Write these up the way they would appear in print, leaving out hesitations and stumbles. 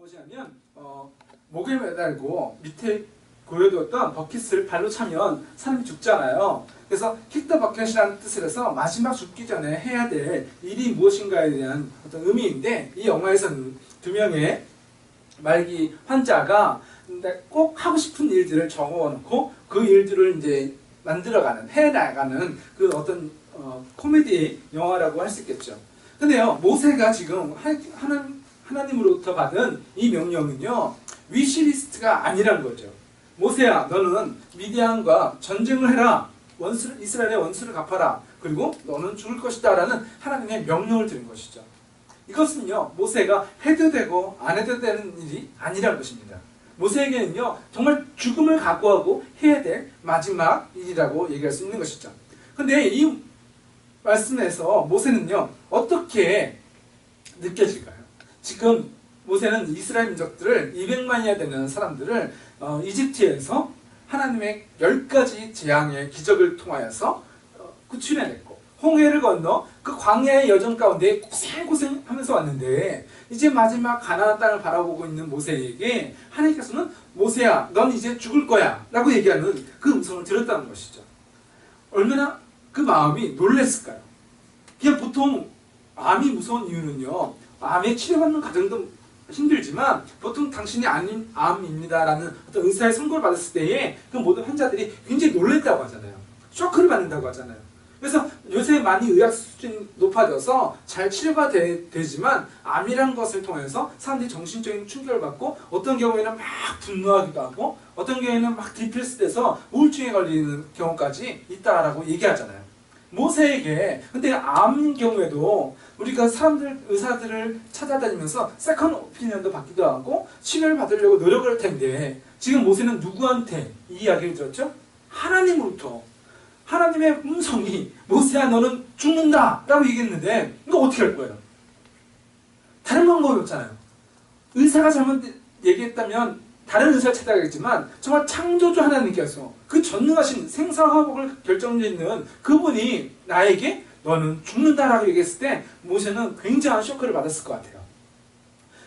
보시면 목에 매달고 밑에 고여두었던 버킷을 발로 차면 사람이 죽잖아요. 그래서 킥 더 버킷이라는 뜻을 해서 마지막 죽기 전에 해야 될 일이 무엇인가에 대한 어떤 의미인데, 이 영화에서는 두 명의 말기 환자가 꼭 하고 싶은 일들을 적어놓고 그 일들을 이제 만들어가는, 해나가는 그 어떤 코미디 영화라고 할 수 있겠죠. 근데요, 모세가 지금 하나님으로부터 받은 이 명령은요, 위시리스트가 아니란 거죠. 모세야, 너는 미디안과 전쟁을 해라. 이스라엘의 원수를 갚아라. 그리고 너는 죽을 것이다 라는 하나님의 명령을 드린 것이죠. 이것은요, 모세가 해도 되고 안 해도 되는 일이 아니란 것입니다. 모세에게는요, 정말 죽음을 각오하고 해야 될 마지막 일이라고 얘기할 수 있는 것이죠. 근데 이 말씀에서 모세는요, 어떻게 느껴질까요? 지금 모세는 이스라엘 민족들을 200만이나 되는 사람들을 이집트에서 하나님의 10가지 재앙의 기적을 통하여서 구출해냈고, 홍해를 건너 그 광야의 여정 가운데 고생하면서 왔는데, 이제 마지막 가나안 땅을 바라보고 있는 모세에게 하나님께서는 모세야, 넌 이제 죽을 거야 라고 얘기하는 그 음성을 들었다는 것이죠. 얼마나 그 마음이 놀랬을까요? 그냥 보통 암이 무서운 이유는요, 암에 치료받는 과정도 힘들지만 보통 당신이 암입니다 라는 어떤 의사의 선고를 받았을 때에 그 모든 환자들이 굉장히 놀랬다고 하잖아요. 쇼크를 받는다고 하잖아요. 그래서 요새 많이 의학 수준이 높아져서 잘 치료가 되지만 암이라는 것을 통해서 사람들이 정신적인 충격을 받고, 어떤 경우에는 막 분노하기도 하고, 어떤 경우에는 막 디프레스 돼서 우울증에 걸리는 경우까지 있다라고 얘기하잖아요. 모세에게, 근데 암 경우에도 우리가 의사들을 찾아다니면서 세컨 오피니언도 받기도 하고 치료를 받으려고 노력을 할 텐데, 지금 모세는 누구한테 이 이야기를 들었죠? 하나님으로부터. 하나님의 음성이 모세야, 너는 죽는다 라고 얘기했는데, 이거 어떻게 할 거예요? 다른 방법이 없잖아요. 의사가 잘못 얘기했다면 다른 의사를 찾아가겠지만, 정말 창조주 하나님께서 그 전능하신 생사화복을 결정짓는 그분이 나에게 너는 죽는다라고 얘기했을 때 모세는 굉장한 쇼크를 받았을 것 같아요.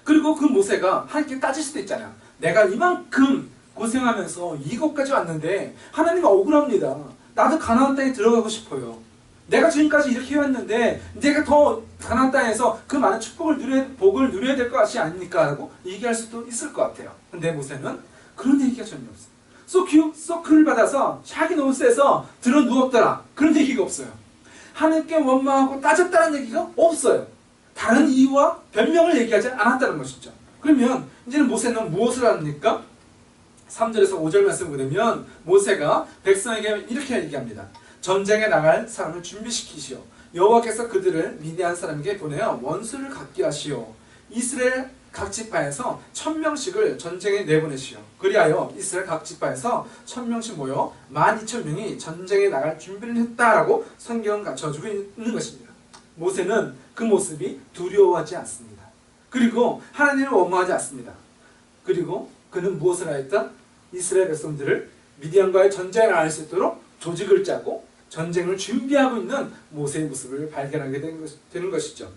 그리고 그 모세가 하나님께 따질 수도 있잖아요. 내가 이만큼 고생하면서 이곳까지 왔는데 하나님 억울합니다. 나도 가나안 땅에 들어가고 싶어요. 내가 지금까지 이렇게 해왔는데 내가 더 가나안 땅에서 그 많은 복을 누려야 될 것이 아닙니까? 라고 얘기할 수도 있을 것 같아요. 근데 모세는 그런 얘기가 전혀 없어요. 소크를 받아서 샥이 너무 세서 들어 누웠더라, 그런 얘기가 없어요. 하나님께 원망하고 따졌다는 얘기가 없어요. 다른 이유와 변명을 얘기하지 않았다는 것이죠. 그러면 이제는 모세는 무엇을 합니까? 3절에서 5절 말씀을 보면 모세가 백성에게 이렇게 얘기합니다. 전쟁에 나갈 사람을 준비시키시오. 여호와께서 그들을 미디안 사람에게 보내어 원수를 갖게 하시오. 이스라엘 각 지파에서 1000명씩을 전쟁에 내보내시오. 그리하여 이스라엘 각 지파에서 1000명씩 모여 12,000명이 전쟁에 나갈 준비를 했다라고 성경은 갖춰주고 있는 것입니다. 모세는 그 모습이 두려워하지 않습니다. 그리고 하나님을 원망하지 않습니다. 그리고 그는 무엇을 하였다? 이스라엘 백성들을 미디안과의 전쟁에 나갈 수 있도록 조직을 짜고 전쟁을 준비하고 있는 모세의 모습을 발견하게 되는 것이죠.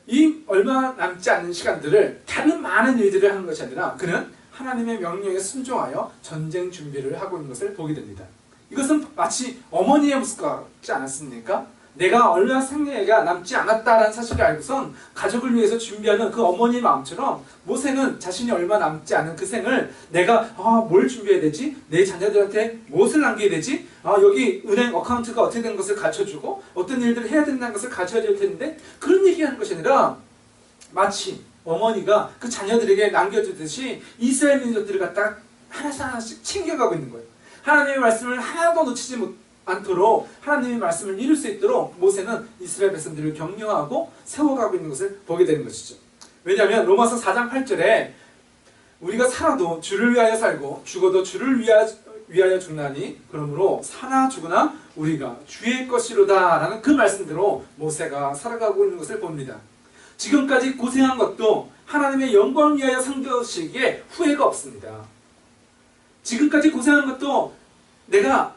이 얼마 남지 않은 시간들을 다른 많은 일들을 하는 것이 아니라 그는 하나님의 명령에 순종하여 전쟁 준비를 하고 있는 것을 보게 됩니다. 이것은 마치 어머니의 모습 같지 않았습니까? 내가 얼마 생애가 남지 않았다는 사실을 알고선 가족을 위해서 준비하는 그 어머니의 마음처럼 모세는 자신이 얼마 남지 않은 그 생을 내가 뭘 준비해야 되지? 내 자녀들한테 무엇을 남겨야 되지? 여기 은행 어카운트가 어떻게 되는 것을 가르쳐주고 어떤 일들을 해야 된다는 것을 가르쳐줄 텐데, 그런 얘기하는 것이 아니라 마치 어머니가 그 자녀들에게 남겨주듯이 이스라엘 민족들을 갖다 하나씩 챙겨가고 있는 거예요. 하나님의 말씀을 하나도 놓치지 않도록 하나님의 말씀을 이룰 수 있도록 모세는 이스라엘 백성들을 격려하고 세워가고 있는 것을 보게 되는 것이죠. 왜냐하면 로마서 4장 8절에 우리가 살아도 주를 위하여 살고 죽어도 주를 위하여 죽나니 그러므로 사나 죽으나 우리가 주의 것이로다 라는 그 말씀대로 모세가 살아가고 있는 것을 봅니다. 지금까지 고생한 것도 하나님의 영광을 위하여 산 것이기에 후회가 없습니다. 지금까지 고생한 것도 내가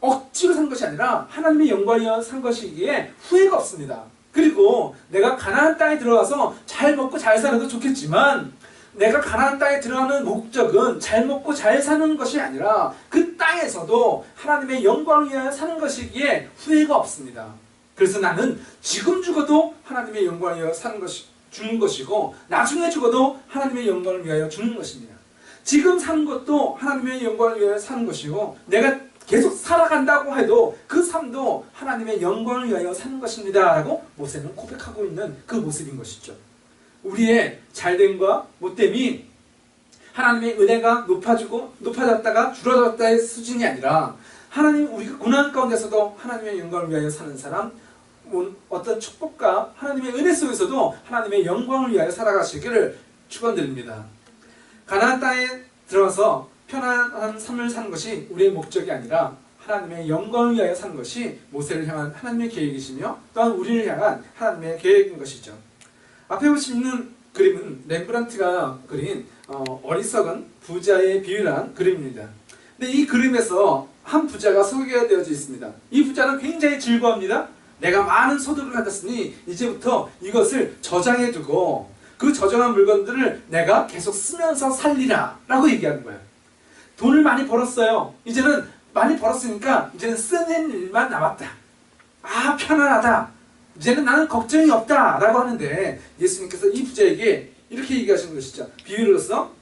억지로 산 것이 아니라 하나님의 영광을 위하여 산 것이기에 후회가 없습니다. 그리고 내가 가나안 땅에 들어가서 잘 먹고 잘 살아도 좋겠지만 내가 가나안 땅에 들어가는 목적은 잘 먹고 잘 사는 것이 아니라 그 땅에서도 하나님의 영광을 위하여 사는 것이기에 후회가 없습니다. 그래서 나는 지금 죽어도 하나님의 영광을 위하여 사는 것이 죽는 것이고 나중에 죽어도 하나님의 영광을 위하여 죽는 것입니다. 지금 사는 것도 하나님의 영광을 위하여 사는 것이고 내가 계속 살아간다고 해도 그 삶도 하나님의 영광을 위하여 사는 것입니다 라고 모세는 고백하고 있는 그 모습인 것이죠. 우리의 잘됨과 못됨이 하나님의 은혜가 높아졌다가 줄어들었다의 수준이 아니라 하나님 우리가 고난 가운데서도 하나님의 영광을 위하여 사는 사람, 어떤 축복과 하나님의 은혜 속에서도 하나님의 영광을 위하여 살아가시기를 축원드립니다. 가나안 땅에 들어가서 편안한 삶을 사는 것이 우리의 목적이 아니라 하나님의 영광을 위하여 사는 것이 모세를 향한 하나님의 계획이시며 또한 우리를 향한 하나님의 계획인 것이죠. 앞에 보시는 그림은 렘브란트가 그린 어리석은 부자의 비유란 그림입니다. 근데 이 그림에서 한 부자가 소개가 되어져 있습니다. 이 부자는 굉장히 즐거워합니다. 내가 많은 소득을 가졌으니 이제부터 이것을 저장해두고 그 저장한 물건들을 내가 계속 쓰면서 살리라 라고 얘기하는 거예요. 돈을 많이 벌었어요. 이제는 많이 벌었으니까 이제는 쓰는 일만 남았다. 아, 편안하다. 이제는 나는 걱정이 없다 라고 하는데 예수님께서 이 부자에게 이렇게 얘기하시는 것이죠. 비유로서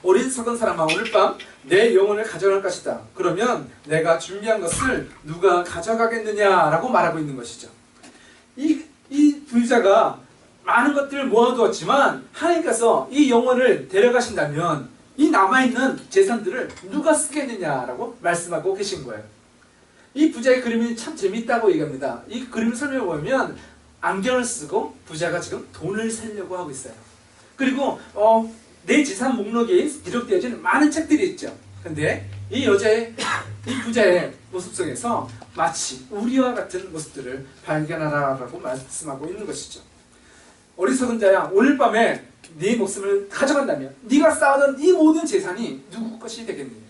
어리석은 사람아 오늘 밤 내 영혼을 가져갈 것이다. 그러면 내가 준비한 것을 누가 가져가겠느냐라고 말하고 있는 것이죠. 이 부자가 많은 것들을 모아두었지만 하나님께서 이 영혼을 데려가신다면 이 남아있는 재산들을 누가 쓰겠느냐라고 말씀하고 계신 거예요. 이 부자의 그림이 참 재밌다고 얘기합니다. 이 그림을 설명해보면 안경을 쓰고 부자가 지금 돈을 세려고 하고 있어요. 그리고 내 재산 목록에 기록되어진 많은 책들이 있죠. 근데 이 부자의 모습 속에서 마치 우리와 같은 모습들을 발견하라라고 말씀하고 있는 것이죠. 어리석은 자야, 오늘 밤에 네 목숨을 가져간다면 네가 쌓아둔 네 모든 재산이 누구 것이 되겠느냐.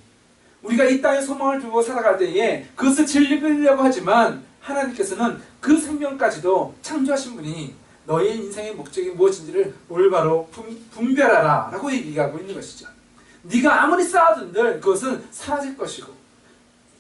우리가 이 땅에 소망을 두고 살아갈 때에 그것을 즐기려고 하지만 하나님께서는 그 생명까지도 창조하신 분이 너의 인생의 목적이 무엇인지를 올바로 분별하라 라고 얘기하고 있는 것이죠. 네가 아무리 쌓아둔들 그것은 사라질 것이고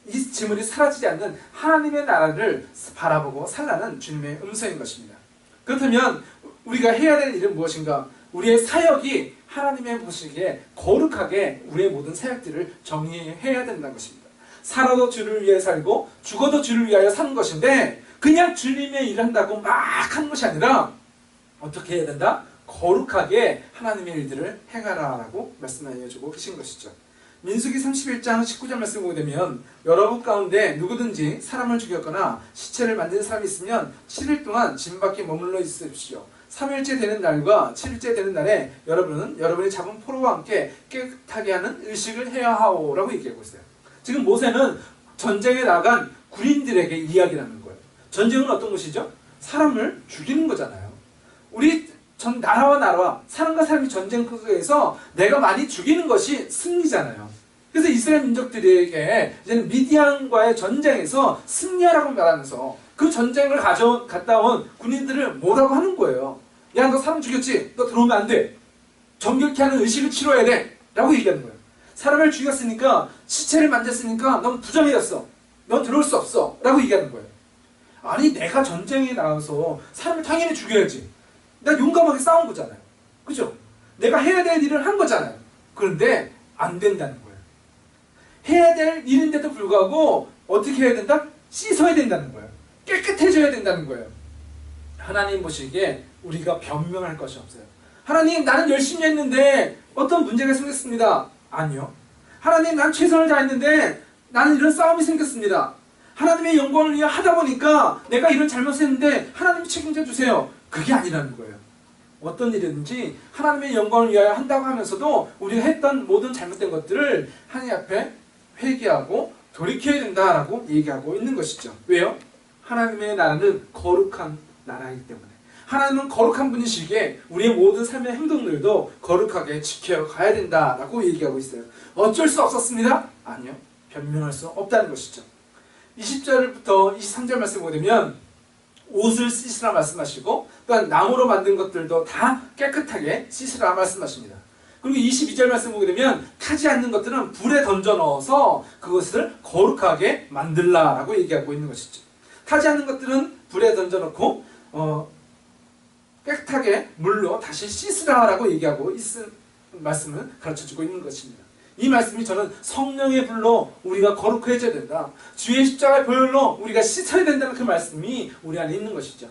이 재물이 사라지지 않는 하나님의 나라를 바라보고 살라는 주님의 음성인 것입니다. 그렇다면 우리가 해야 될 일은 무엇인가? 우리의 사역이 하나님의 보시기에 거룩하게 우리의 모든 사역들을 정리해야 된다는 것입니다. 살아도 주를 위해 살고 죽어도 주를 위하여 사는 것인데 그냥 주님의 일을 한다고 막 하는 것이 아니라 어떻게 해야 된다? 거룩하게 하나님의 일들을 행하라라고 말씀하여주고 계신 것이죠. 민수기 31장 19절 말씀 보게 되면 여러분 가운데 누구든지 사람을 죽였거나 시체를 만든 사람이 있으면 7일 동안 진 밖에 머물러 있으십시오. 3일째 되는 날과 7일째 되는 날에 여러분은 여러분이 잡은 포로와 함께 깨끗하게 하는 의식을 해야 하오 라고 얘기하고 있어요. 지금 모세는 전쟁에 나간 군인들에게 이야기를 하는 거예요. 전쟁은 어떤 것이죠? 사람을 죽이는 거잖아요. 우리 나라와 사람과 사람이 전쟁 속에서 내가 많이 죽이는 것이 승리잖아요. 그래서 이스라엘 민족들에게 이제는 미디안과의 전쟁에서 승리하라고 말하면서 그 전쟁을 갔다 온 군인들을 뭐라고 하는 거예요. 야, 너 사람 죽였지? 너 들어오면 안 돼. 정결케 하는 의식을 치러야 돼. 라고 얘기하는 거예요. 사람을 죽였으니까, 시체를 만졌으니까 넌 부정이었어. 넌 들어올 수 없어. 라고 얘기하는 거예요. 아니, 내가 전쟁에 나가서 사람을 당연히 죽여야지. 나 용감하게 싸운 거잖아요. 그죠? 내가 해야 될 일을 한 거잖아요. 그런데 안 된다는 거예요. 해야 될 일인데도 불구하고 어떻게 해야 된다? 씻어야 된다는 거예요. 깨끗해져야 된다는 거예요. 하나님 보시기에 우리가 변명할 것이 없어요. 하나님, 나는 열심히 했는데 어떤 문제가 생겼습니다. 아니요. 하나님, 난 최선을 다했는데 나는 이런 싸움이 생겼습니다. 하나님의 영광을 위해 하다 보니까 내가 이런 잘못을 했는데 하나님이 책임져 주세요. 그게 아니라는 거예요. 어떤 일이든지 하나님의 영광을 위하여 한다고 하면서도 우리가 했던 모든 잘못된 것들을 하나님 앞에 회개하고 돌이켜야 된다라고 얘기하고 있는 것이죠. 왜요? 하나님의 나라는 거룩한 나라이기 때문에. 하나님은 거룩한 분이시기에 우리의 모든 삶의 행동들도 거룩하게 지켜가야 된다라고 얘기하고 있어요. 어쩔 수 없었습니다? 아니요. 변명할 수 없다는 것이죠. 20절부터 23절 말씀 보게 되면 옷을 씻으라 말씀하시고 또한 나무로 만든 것들도 다 깨끗하게 씻으라 말씀하십니다. 그리고 22절 말씀 보게 되면 타지 않는 것들은 불에 던져 넣어서 그것을 거룩하게 만들라라고 얘기하고 있는 것이죠. 타지 않는 것들은 불에 던져 넣고 깨끗하게 물로 다시 씻으라라고 얘기하고 있는 말씀을 가르쳐주고 있는 것입니다. 이 말씀이 저는 성령의 불로 우리가 거룩해져야 된다. 주의 십자가의 보혈로 우리가 씻어야 된다는 그 말씀이 우리 안에 있는 것이죠.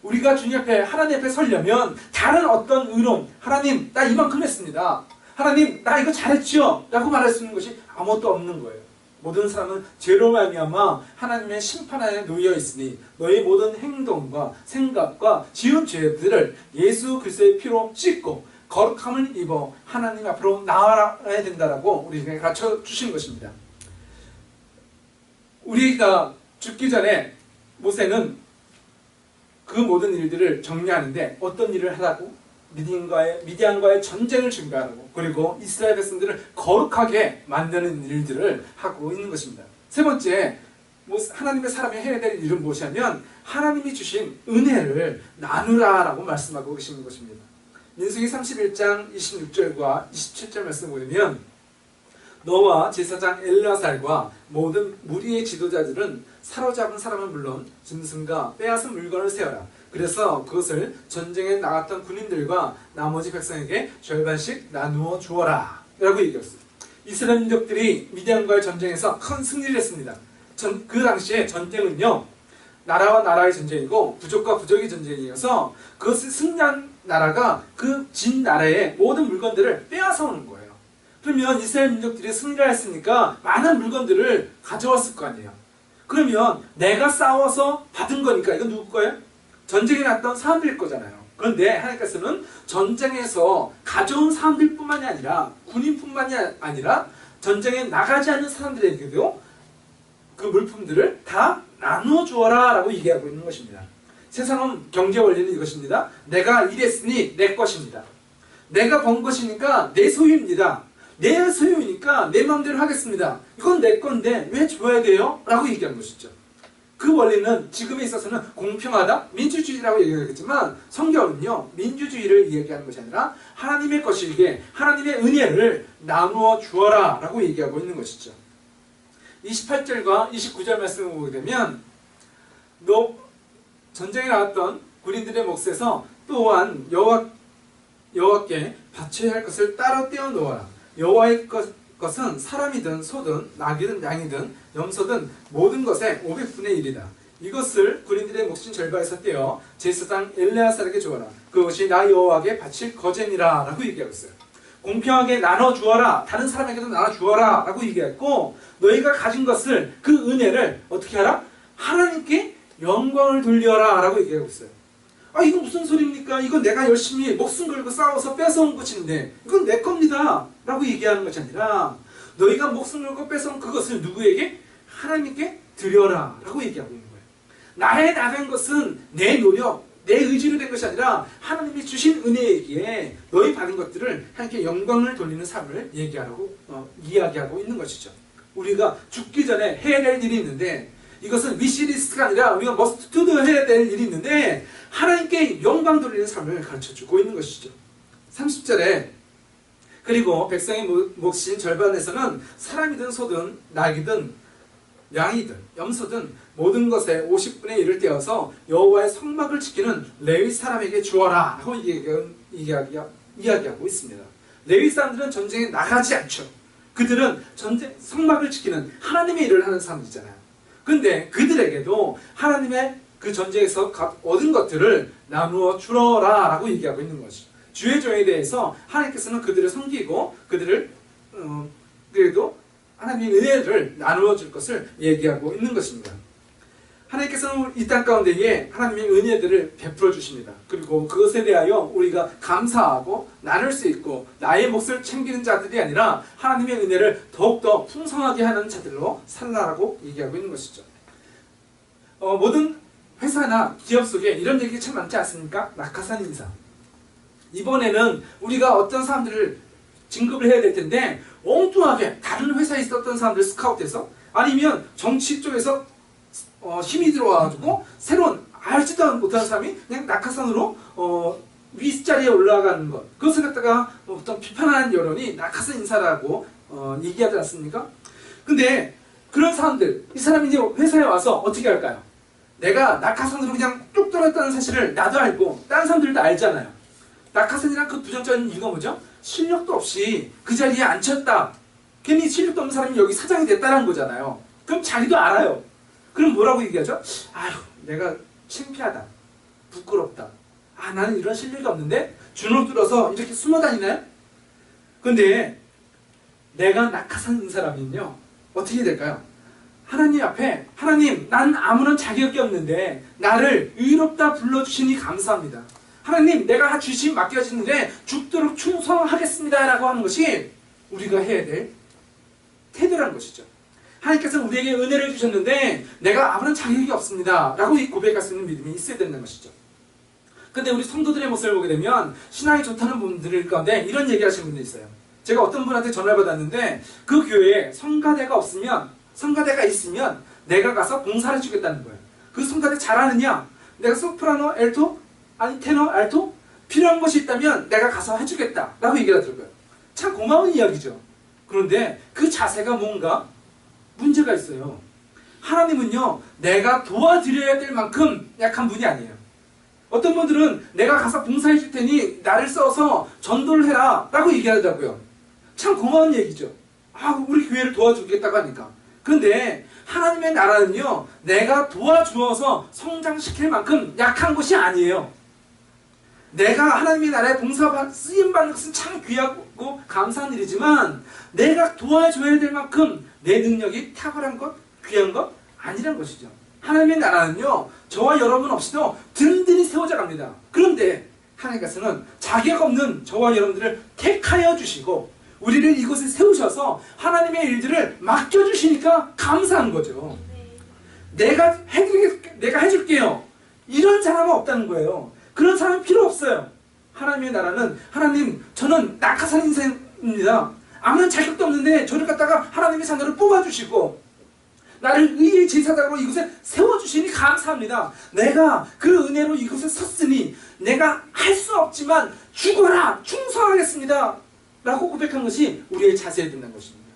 우리가 주님 앞에 하나님 앞에 서려면 다른 어떤 의론, 하나님 나 이만큼 했습니다, 하나님 나 이거 잘했죠 라고 말할 수 있는 것이 아무것도 없는 거예요. 모든 사람은 죄로 말미암아 하나님의 심판 안에 놓여 있으니 너희 모든 행동과 생각과 지은 죄들을 예수 그리스도의 피로 씻고 거룩함을 입어 하나님 앞으로 나아가야 된다라고 우리에게 가르쳐 주신 것입니다. 우리가 죽기 전에 모세는 그 모든 일들을 정리하는데 어떤 일을 하라고? 미디안과의 전쟁을 준비하라고, 그리고 이스라엘 백성들을 거룩하게 만드는 일들을 하고 있는 것입니다. 세 번째, 하나님의 사람이 해야 될 일은 무엇이냐면 하나님이 주신 은혜를 나누라라고 말씀하고 계시는 것입니다. 민수기 31장 26절과 27절 말씀을 보면 너와 제사장 엘르아살과 모든 무리의 지도자들은 사로잡은 사람은 물론 짐승과 빼앗은 물건을 세워라. 그래서 그것을 전쟁에 나갔던 군인들과 나머지 백성에게 절반씩 나누어 주어라 라고 얘기했어요. 이스라엘 민족들이 미디안과의 전쟁에서 큰 승리를 했습니다. 그 당시에 전쟁은요, 나라와 나라의 전쟁이고 부족과 부족의 전쟁이어서 그것을 승리한 나라가 그 진 나라의 모든 물건들을 빼앗아 오는 거예요. 그러면 이스라엘 민족들이 승리를 했으니까 많은 물건들을 가져왔을 거 아니에요. 그러면 내가 싸워서 받은 거니까 이건 누구 거예요? 전쟁에 났던 사람들일 거잖아요. 그런데 하나님께서는 전쟁에서 가져온 사람들뿐만이 아니라 군인뿐만이 아니라 전쟁에 나가지 않는 사람들에게도 그 물품들을 다 나누어 주어라 라고 얘기하고 있는 것입니다. 세상은 경제 원리는 이것입니다. 내가 일했으니 내 것입니다. 내가 번 것이니까 내 소유입니다. 내 소유니까 내 마음대로 하겠습니다. 이건 내 건데 왜 줘야 돼요? 라고 얘기하는 것이죠. 그 원리는 지금에 있어서는 공평하다, 민주주의라고 얘기하겠지만 성경은요, 민주주의를 이야기하는 것이 아니라 하나님의 것이기에 하나님의 은혜를 나누어 주어라 라고 얘기하고 있는 것이죠. 28절과 29절 말씀을 보게 되면 너 전쟁에 나왔던 군인들의 몫에서 또한 여호와께 바쳐야 할 것을 따로 떼어 놓아라. 여호와의 것은 사람이든 소든 낙이든 양이든 염소든 모든 것의 500분의 1이다. 이것을 군인들의 몫인 절반에서 떼어 제사장 엘레아살에게 주어라. 그것이 나 여호와께 바칠 거제니라 라고 얘기하고 있어요. 공평하게 나눠주어라. 다른 사람에게도 나눠주어라 라고 얘기했고, 너희가 가진 것을, 그 은혜를 어떻게 하라? 하나님께 영광을 돌려라 라고 얘기하고 있어요. 아, 이건 무슨 소리입니까? 이건 내가 열심히 목숨 걸고 싸워서 뺏어온 것인데 이건 내 겁니다 라고 얘기하는 것이 아니라 너희가 목숨 걸고 뺏어온 그것을 누구에게? 하나님께 드려라 라고 얘기하고 있는 거예요. 나의 나된 것은 내 노력, 내 의지로 된 것이 아니라 하나님이 주신 은혜이기에 너희 받은 것들을 하나님께 영광을 돌리는 삶을 이야기하고 있는 것이죠. 우리가 죽기 전에 해야 될 일이 있는데, 이것은 위시리스트가 아니라 우리가 머스트 투도 해야 될 일이 있는데 하나님께 영광 돌리는 삶을 가르쳐주고 있는 것이죠. 30절에 그리고 백성의 몫인 절반에서는 사람이든 소든 낙이든 양이든 염소든 모든 것의 50분의 1을 떼어서 여호와의 성막을 지키는 레위 사람에게 주어라 하고 이야기하고 있습니다. 레위 사람들은 전쟁에 나가지 않죠. 그들은 성막을 지키는 하나님의 일을 하는 사람들이잖아요. 근데 그들에게도 하나님의 그 전쟁에서 얻은 것들을 나누어 주어라 라고 얘기하고 있는 것이죠. 주의 종에 대해서 하나님께서는 그들을 섬기고 그래도 하나님의 은혜를 나누어 줄 것을 얘기하고 있는 것입니다. 하나님께서는 이 땅 가운데에 하나님의 은혜들을 베풀어 주십니다. 그리고 그것에 대하여 우리가 감사하고 나눌 수 있고 나의 몫을 챙기는 자들이 아니라 하나님의 은혜를 더욱더 풍성하게 하는 자들로 살라라고 얘기하고 있는 것이죠. 모든 회사나 기업 속에 이런 얘기 참 많지 않습니까? 낙하산 인사. 이번에는 우리가 어떤 사람들을 진급을 해야 될 텐데 엉뚱하게 다른 회사에 있었던 사람들 스카우트해서, 아니면 정치 쪽에서 힘이 들어와가지고 새로운 알지도 못하는 사람이 그냥 낙하산으로 윗자리에 올라가는 것, 그것을 갖다가 어떤 비판하는 여론이 낙하산 인사라고 얘기하지 않습니까? 근데 그런 사람들, 이 사람이 이제 회사에 와서 어떻게 할까요? 내가 낙하산으로 그냥 뚝 떨어졌다는 사실을 나도 알고 다른 사람들도 알잖아요. 낙하산이란 그 부정적인 이유가 뭐죠? 실력도 없이 그 자리에 앉혔다. 괜히 실력도 없는 사람이 여기 사장이 됐다는 거잖아요. 그럼 자기도 알아요. 그럼 뭐라고 얘기하죠? 아휴, 내가 창피하다, 부끄럽다, 나는 이런 실력이 없는데 주눅 들어서 이렇게 숨어 다니나요? 근데 내가 낙하산인 사람은요, 어떻게 될까요? 하나님 앞에, 하나님, 난 아무런 자격이 없는데 나를 의롭다 불러주시니 감사합니다. 하나님, 내가 주심 맡겨지는데 죽도록 충성하겠습니다 라고 하는 것이 우리가 해야 될 태도라는 것이죠. 하나님께서는 우리에게 은혜를 주셨는데 내가 아무런 자격이 없습니다 라고 고백할 수 있는 믿음이 있어야 된다는 것이죠. 근데 우리 성도들의 모습을 보게 되면 신앙이 좋다는 분들 가운데 이런 얘기 하시는 분들이 있어요. 제가 어떤 분한테 전화를 받았는데 그 교회에 성가대가 없으면, 성가대가 있으면 내가 가서 봉사를 해주겠다는 거예요. 그 성가대 잘하느냐? 내가 소프라노, 알토, 아니 테너, 알토? 필요한 것이 있다면 내가 가서 해주겠다 라고 얘기를 하더라고요. 참 고마운 이야기죠. 그런데 그 자세가 뭔가 문제가 있어요. 하나님은요, 내가 도와드려야 될 만큼 약한 분이 아니에요. 어떤 분들은 내가 가서 봉사해 줄 테니 나를 써서 전도를 해라 라고 얘기하더라고요. 참 고마운 얘기죠. 우리 교회를 도와주겠다고 하니까. 그런데 하나님의 나라는요, 내가 도와주어서 성장시킬 만큼 약한 것이 아니에요. 내가 하나님의 나라에 봉사 쓰임받는 것은 참 귀하고 감사한 일이지만 내가 도와줘야 될 만큼 내 능력이 탁월한 것, 귀한 것 아니란 것이죠. 하나님의 나라는요, 저와 여러분 없이도 든든히 세워져 갑니다. 그런데 하나님께서는 자격 없는 저와 여러분들을 택하여 주시고 우리를 이곳에 세우셔서 하나님의 일들을 맡겨주시니까 감사한 거죠. 내가 해줄게요. 이런 사람은 없다는 거예요. 그런 사람은 필요 없어요. 하나님의 나라는, 하나님, 저는 낙하산 인생입니다. 아무런 자격도 없는데 저를 갖다가 하나님의 자녀를 뽑아주시고 나를 의의 제사장으로 이곳에 세워주시니 감사합니다. 내가 그 은혜로 이곳에 섰으니 내가 할 수 없지만 죽어라, 충성하겠습니다 라고 고백한 것이 우리의 자세에 든다는 것입니다.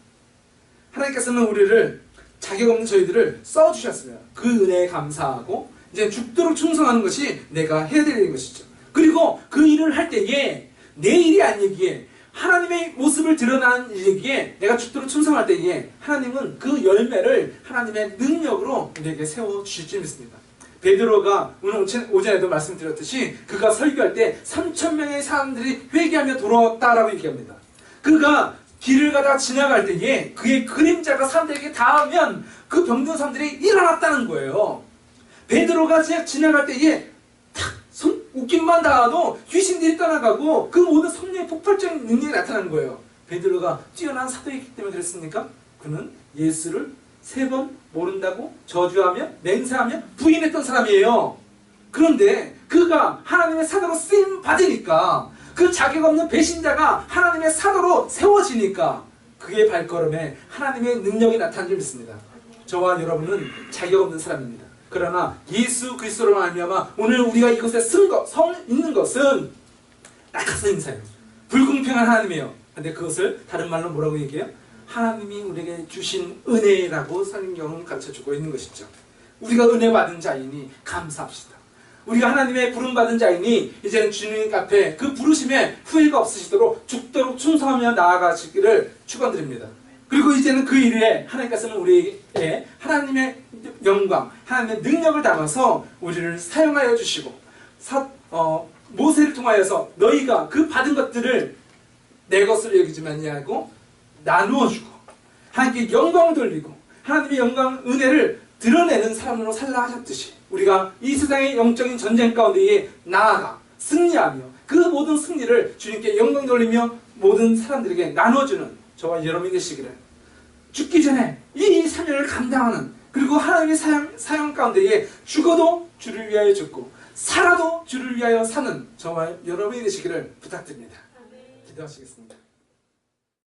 하나님께서는 우리를, 자격 없는 저희들을 써주셨어요. 그 은혜에 감사하고 이제 죽도록 충성하는 것이 내가 해야 될 것이죠. 그리고 그 일을 할 때에 내 일이 아니기에 하나님의 모습을 드러나는 일이기에 내가 죽도록 충성할 때에 하나님은 그 열매를 하나님의 능력으로 우리에게 세워주실 줄 믿습니다. 베드로가 오늘 오전에도 말씀드렸듯이 그가 설교할 때 3,000명의 사람들이 회개하며 돌아왔다라고 얘기합니다. 그가 길을 가다 지나갈 때에 그의 그림자가 사람들에게 닿으면 그 병든 사람들이 일어났다는 거예요. 베드로가 지나갈 때에 탁 웃김만 닿아도 귀신들이 떠나가고 그 모든 성령의 폭발적인 능력이 나타나는 거예요. 베드로가 뛰어난 사도이기 때문에 그랬습니까? 그는 예수를 3번 모른다고 저주하며 맹세하며 부인했던 사람이에요. 그런데 그가 하나님의 사도로 쓰임 받으니까, 그 자격 없는 배신자가 하나님의 사도로 세워지니까 그의 발걸음에 하나님의 능력이 나타난 줄 믿습니다. 저와 여러분은 자격 없는 사람입니다. 그러나 예수 그리스도로 말미암아 오늘 우리가 이곳에 서 있는 것은 낙하산 인사예요. 불공평한 하나님이에요. 근데 그것을 다른 말로 뭐라고 얘기해요? 하나님이 우리에게 주신 은혜라고 성경은 가르쳐주고 있는 것이죠. 우리가 은혜 받은 자이니 감사합시다. 우리가 하나님의 부름받은 자이니 이제는 주님 앞에 그 부르심에 후회가 없으시도록 죽도록 충성하며 나아가시기를 축원드립니다. 그리고 이제는 그 일에 하나님께서는 우리에게 하나님의 영광, 하나님의 능력을 담아서 우리를 사용하여 주시고 모세를 통하여서 너희가 그 받은 것들을 내 것으로 여기지 아니하고 나누어 주고 하나님께 영광을 돌리고 하나님의 영광, 은혜를 드러내는 사람으로 살라 하셨듯이 우리가 이 세상의 영적인 전쟁 가운데에 나아가 승리하며 그 모든 승리를 주님께 영광 돌리며 모든 사람들에게 나눠주는 저와 여러분이 되시기를, 죽기 전에 이 사명을 감당하는, 그리고 하나님의 사용 가운데에 죽어도 주를 위하여 죽고 살아도 주를 위하여 사는 저와 여러분이 되시기를 부탁드립니다. 기도하시겠습니다.